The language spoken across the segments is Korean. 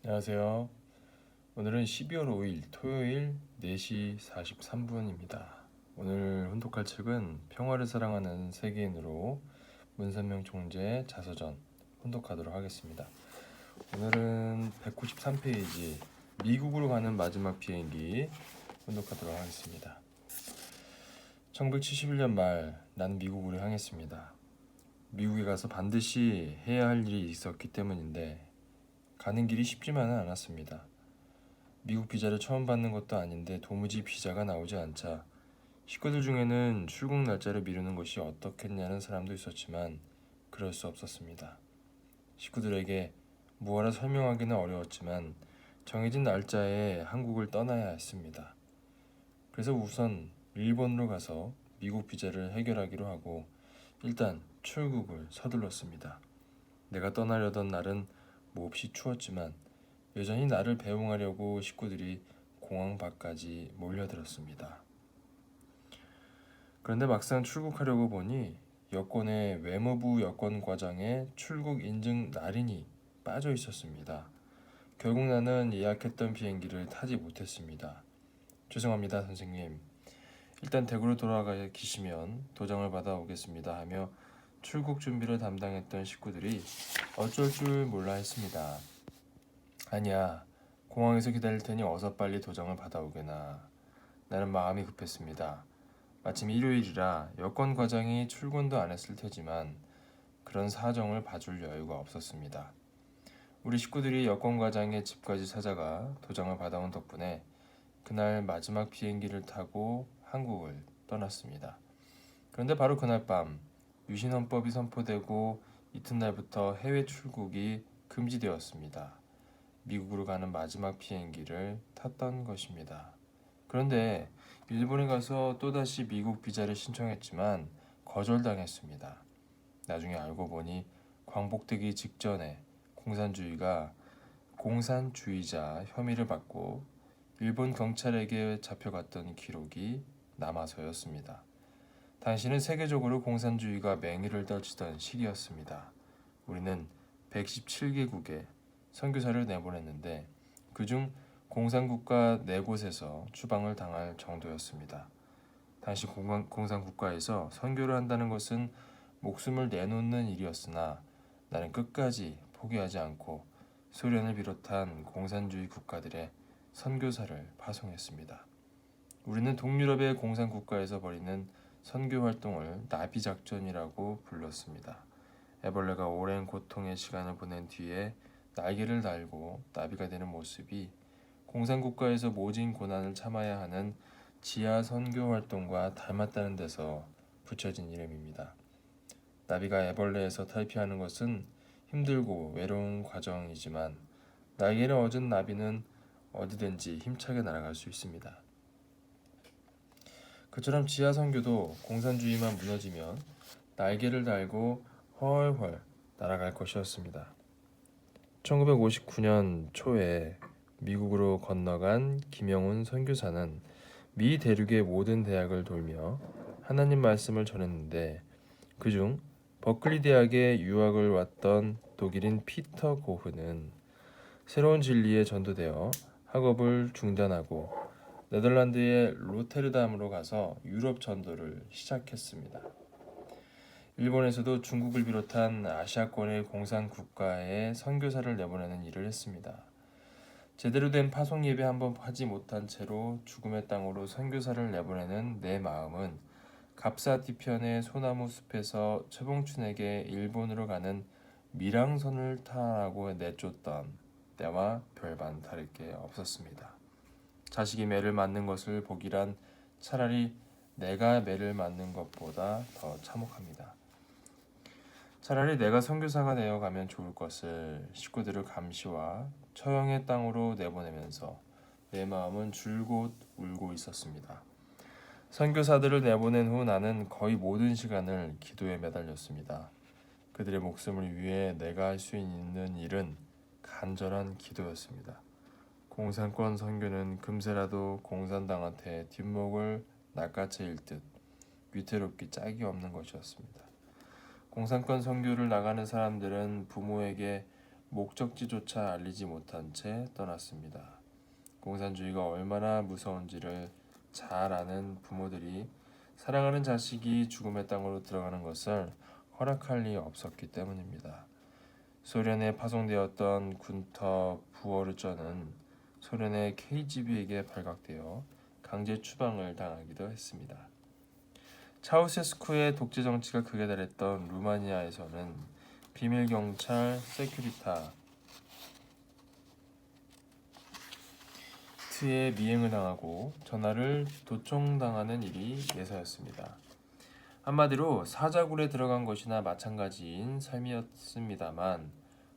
안녕하세요. 오늘은 12월 5일 토요일 4시 43분입니다. 오늘 혼독할 책은 평화를 사랑하는 세계인으로 문선명 총재 자서전 혼독하도록 하겠습니다. 오늘은 193페이지 미국으로 가는 마지막 비행기 혼독하도록 하겠습니다. 1971년 말 난 미국으로 향했습니다. 미국에 가서 반드시 해야 할 일이 있었기 때문인데 가는 길이 쉽지만은 않았습니다. 미국 비자를 처음 받는 것도 아닌데 도무지 비자가 나오지 않자 식구들 중에는 출국 날짜를 미루는 것이 어떻겠냐는 사람도 있었지만 그럴 수 없었습니다. 식구들에게 무엇라 설명하기는 어려웠지만 정해진 날짜에 한국을 떠나야 했습니다. 그래서 우선 일본으로 가서 미국 비자를 해결하기로 하고 일단 출국을 서둘렀습니다. 내가 떠나려던 날은 몹시 추웠지만 여전히 나를 배웅하려고 식구들이 공항 밖까지 몰려들었습니다. 그런데 막상 출국하려고 보니 여권에 외무부 여권과장에 출국 인증 날인이 빠져 있었습니다. 결국 나는 예약했던 비행기를 타지 못했습니다. 죄송합니다, 선생님. 일단 대구로 돌아가 계시면 도장을 받아 오겠습니다 하며 출국 준비를 담당했던 식구들이 어쩔 줄 몰라 했습니다. 아니야, 공항에서 기다릴 테니 어서 빨리 도장을 받아오게나. 나는 마음이 급했습니다. 마침 일요일이라 여권 과장이 출근도 안 했을 테지만 그런 사정을 봐줄 여유가 없었습니다. 우리 식구들이 여권 과장의 집까지 찾아가 도장을 받아온 덕분에 그날 마지막 비행기를 타고 한국을 떠났습니다. 그런데 바로 그날 밤 유신헌법이 선포되고 이튿날부터 해외 출국이 금지되었습니다. 미국으로 가는 마지막 비행기를 탔던 것입니다. 그런데 일본에 가서 또다시 미국 비자를 신청했지만 거절당했습니다. 나중에 알고 보니 광복되기 직전에 공산주의자 혐의를 받고 일본 경찰에게 잡혀갔던 기록이 남아서였습니다. 당시는 세계적으로 공산주의가 맹위를 떨치던 시기였습니다. 우리는 117개국에 선교사를 내보냈는데 그중 공산국가 4곳에서 추방을 당할 정도였습니다. 당시 공산국가에서 선교를 한다는 것은 목숨을 내놓는 일이었으나 나는 끝까지 포기하지 않고 소련을 비롯한 공산주의 국가들의 선교사를 파송했습니다. 우리는 동유럽의 공산국가에서 벌이는 선교 활동을 나비작전이라고 불렀습니다. 애벌레가 오랜 고통의 시간을 보낸 뒤에 날개를 달고 나비가 되는 모습이 공산국가에서 모진 고난을 참아야 하는 지하 선교 활동과 닮았다는 데서 붙여진 이름입니다. 나비가 애벌레에서 탈피하는 것은 힘들고 외로운 과정이지만 날개를 얻은 나비는 어디든지 힘차게 날아갈 수 있습니다. 그처럼 지하 선교도 공산주의만 무너지면 날개를 달고 훨훨 날아갈 것이었습니다. 1959년 초에 미국으로 건너간 김영훈 선교사는 미 대륙의 모든 대학을 돌며 하나님 말씀을 전했는데 그중 버클리 대학에 유학을 왔던 독일인 피터 고흐는 새로운 진리에 전도되어 학업을 중단하고 네덜란드의 로테르담으로 가서 유럽 전도를 시작했습니다. 일본에서도 중국을 비롯한 아시아권의 공산국가에 선교사를 내보내는 일을 했습니다. 제대로 된 파송 예배 한번 하지 못한 채로 죽음의 땅으로 선교사를 내보내는 내 마음은 갑사뒤편의 소나무 숲에서 최봉춘에게 일본으로 가는 밀항선을 타라고 내쫓던 때와 별반 다를 게 없었습니다. 자식이 매를 맞는 것을 보기란 차라리 내가 매를 맞는 것보다 더 참혹합니다. 차라리 내가 선교사가 되어가면 좋을 것을 식구들을 감시와 처형의 땅으로 내보내면서 내 마음은 줄곧 울고 있었습니다. 선교사들을 내보낸 후 나는 거의 모든 시간을 기도에 매달렸습니다. 그들의 목숨을 위해 내가 할 수 있는 일은 간절한 기도였습니다. 공산권 선교는 금세라도 공산당한테 뒷목을 낚아채일 듯 위태롭기 짝이 없는 것이었습니다. 공산권 선교를 나가는 사람들은 부모에게 목적지조차 알리지 못한 채 떠났습니다. 공산주의가 얼마나 무서운지를 잘 아는 부모들이 사랑하는 자식이 죽음의 땅으로 들어가는 것을 허락할 리 없었기 때문입니다. 소련에 파송되었던 군터 부어르저는 소련의 KGB에게 발각되어 강제 추방을 당하기도 했습니다. 차우세스쿠의 독재 정치가 극에 달했던 루마니아에서는 비밀 경찰 세큐리타 에 미행을 당하고 전화를 도청당하는 일이 예사였습니다. 한마디로 사자굴에 들어간 것이나 마찬가지인 삶이었습니다만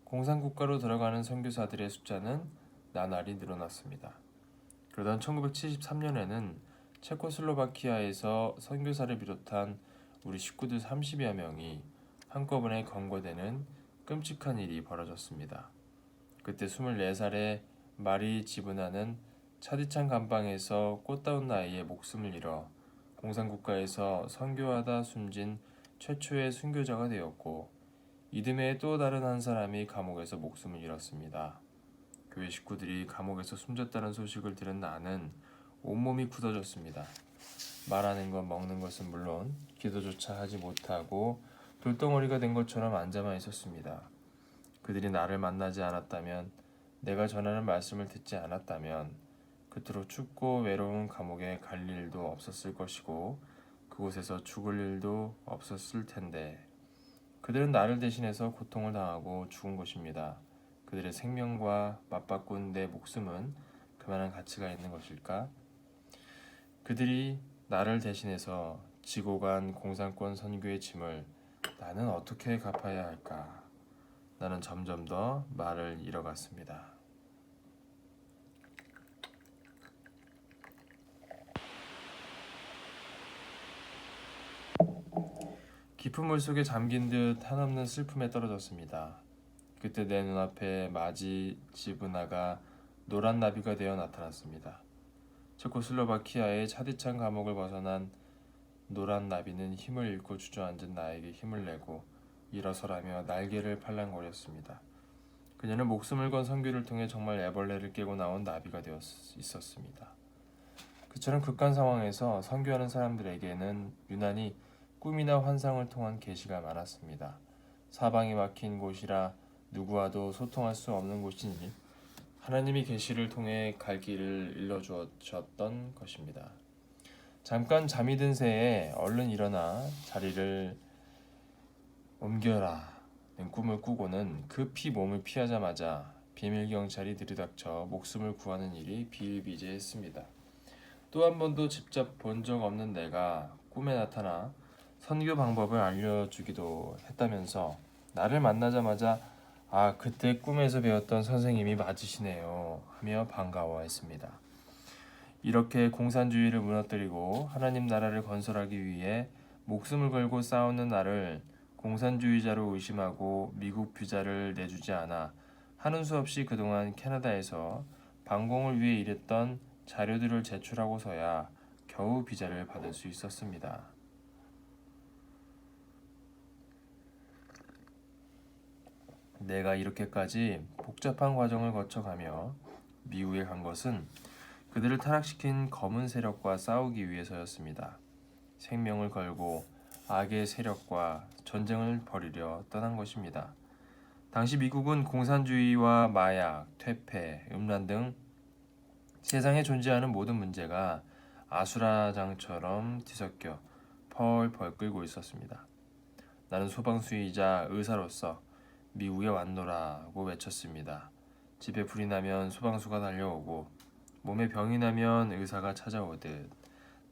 공산국가로 들어가는 선교사들의 숫자는 나날이 늘어났습니다. 그러던 1973년에는 체코슬로바키아에서 선교사를 비롯한 우리 식구들 30여 명이 한꺼번에 검거되는 끔찍한 일이 벌어졌습니다. 그때 24살의 마리 지브나는 차디찬 감방에서 꽃다운 나이에 목숨을 잃어 공산국가에서 선교하다 숨진 최초의 순교자가 되었고, 이듬해 또 다른 한 사람이 감옥에서 목숨을 잃었습니다. 교회 식구들이 감옥에서 숨졌다는 소식을 들은 나는 온몸이 굳어졌습니다. 말하는 것 먹는 것은 물론 기도조차 하지 못하고 돌덩어리가 된 것처럼 앉아만 있었습니다. 그들이 나를 만나지 않았다면, 내가 전하는 말씀을 듣지 않았다면 그토록 춥고 외로운 감옥에 갈 일도 없었을 것이고 그곳에서 죽을 일도 없었을 텐데, 그들은 나를 대신해서 고통을 당하고 죽은 것입니다. 그들의 생명과 맞바꾼 내 목숨은 그만한 가치가 있는 것일까? 그들이 나를 대신해서 지고 간 공산권 선교의 짐을 나는 어떻게 갚아야 할까? 나는 점점 더 말을 잃어갔습니다. 깊은 물속에 잠긴 듯 한없는 슬픔에 떨어졌습니다. 그때 내 눈앞에 마지 지브나가 노란 나비가 되어 나타났습니다. 체코슬로바키아의 차디찬 감옥을 벗어난 노란 나비는 힘을 잃고 주저앉은 나에게 힘을 내고 일어서라며 날개를 팔랑거렸습니다. 그녀는 목숨을 건 선교를 통해 정말 애벌레를 깨고 나온 나비가 되어 있었습니다. 그처럼 극한 상황에서 선교하는 사람들에게는 유난히 꿈이나 환상을 통한 계시가 많았습니다. 사방이 막힌 곳이라 누구와도 소통할 수 없는 곳이니 하나님이 계시를 통해 갈 길을 일러주셨던 것입니다. 잠깐 잠이 든 새에 얼른 일어나 자리를 옮겨라 는 꿈을 꾸고는 급히 몸을 피하자마자 비밀경찰이 들이닥쳐 목숨을 구하는 일이 비일비재했습니다. 또 한 번도 직접 본 적 없는 내가 꿈에 나타나 선교 방법을 알려주기도 했다면서 나를 만나자마자 그때 꿈에서 배웠던 선생님이 맞으시네요 하며 반가워했습니다. 이렇게 공산주의를 무너뜨리고 하나님 나라를 건설하기 위해 목숨을 걸고 싸우는 나를 공산주의자로 의심하고 미국 비자를 내주지 않아 하는 수 없이 그동안 캐나다에서 방공을 위해 일했던 자료들을 제출하고서야 겨우 비자를 받을 수 있었습니다. 내가 이렇게까지 복잡한 과정을 거쳐가며 미국에 간 것은 그들을 타락시킨 검은 세력과 싸우기 위해서였습니다. 생명을 걸고 악의 세력과 전쟁을 벌이려 떠난 것입니다. 당시 미국은 공산주의와 마약, 퇴폐, 음란 등 세상에 존재하는 모든 문제가 아수라장처럼 뒤섞여 펄펄 끓고 있었습니다. 나는 소방수이자 의사로서 미국에 왔노라고 외쳤습니다. 집에 불이 나면 소방수가 달려오고 몸에 병이 나면 의사가 찾아오듯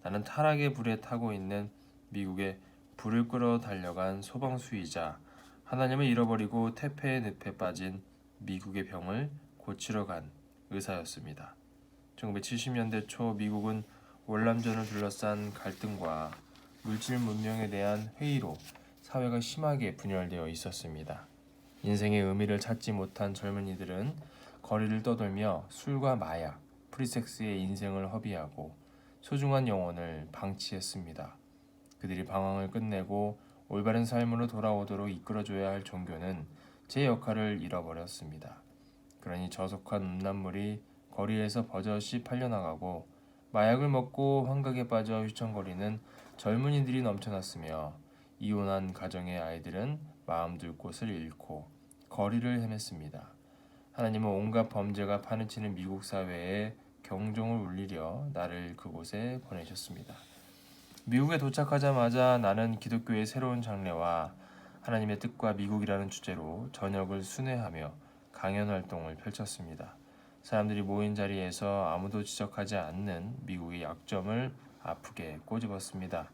나는 타락의 불에 타고 있는 미국에 불을 끌어 달려간 소방수이자 하나님을 잃어버리고 태폐의 늪에 빠진 미국의 병을 고치러 간 의사였습니다. 1970년대 초 미국은 월남전을 둘러싼 갈등과 물질 문명에 대한 회의로 사회가 심하게 분열되어 있었습니다. 인생의 의미를 찾지 못한 젊은이들은 거리를 떠돌며 술과 마약, 프리섹스의 인생을 허비하고 소중한 영혼을 방치했습니다. 그들이 방황을 끝내고 올바른 삶으로 돌아오도록 이끌어줘야 할 종교는 제 역할을 잃어버렸습니다. 그러니 저속한 음란물이 거리에서 버젓이 팔려나가고 마약을 먹고 환각에 빠져 휘청거리는 젊은이들이 넘쳐났으며 이혼한 가정의 아이들은 마음 둘 곳을 잃고 거리를 헤맸습니다. 하나님은 온갖 범죄가 파헤치는 미국 사회에 경종을 울리려 나를 그곳에 보내셨습니다. 미국에 도착하자마자 나는 기독교의 새로운 장래와 하나님의 뜻과 미국이라는 주제로 저녁을 순회하며 강연 활동을 펼쳤습니다. 사람들이 모인 자리에서 아무도 지적하지 않는 미국의 약점을 아프게 꼬집었습니다.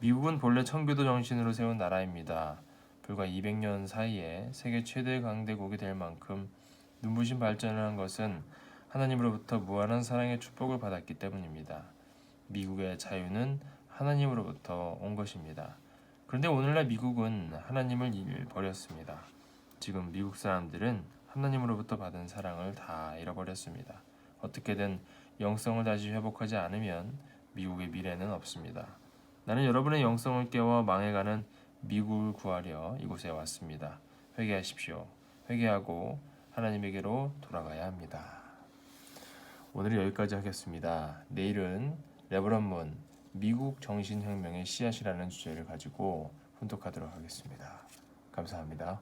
미국은 본래 청교도 정신으로 세운 나라입니다. 불과 200년 사이에 세계 최대 강대국이 될 만큼 눈부신 발전을 한 것은 하나님으로부터 무한한 사랑의 축복을 받았기 때문입니다. 미국의 자유는 하나님으로부터 온 것입니다. 그런데 오늘날 미국은 하나님을 잃어버렸습니다. 지금 미국 사람들은 하나님으로부터 받은 사랑을 다 잃어버렸습니다. 어떻게든 영성을 다시 회복하지 않으면 미국의 미래는 없습니다. 나는 여러분의 영성을 깨워 망해가는 미국을 구하려 이곳에 왔습니다. 회개하십시오. 회개하고 하나님에게로 돌아가야 합니다. 오늘은 여기까지 하겠습니다. 내일은 레버런 문 미국 정신혁명의 씨앗이라는 주제를 가지고 훈독하도록 하겠습니다. 감사합니다.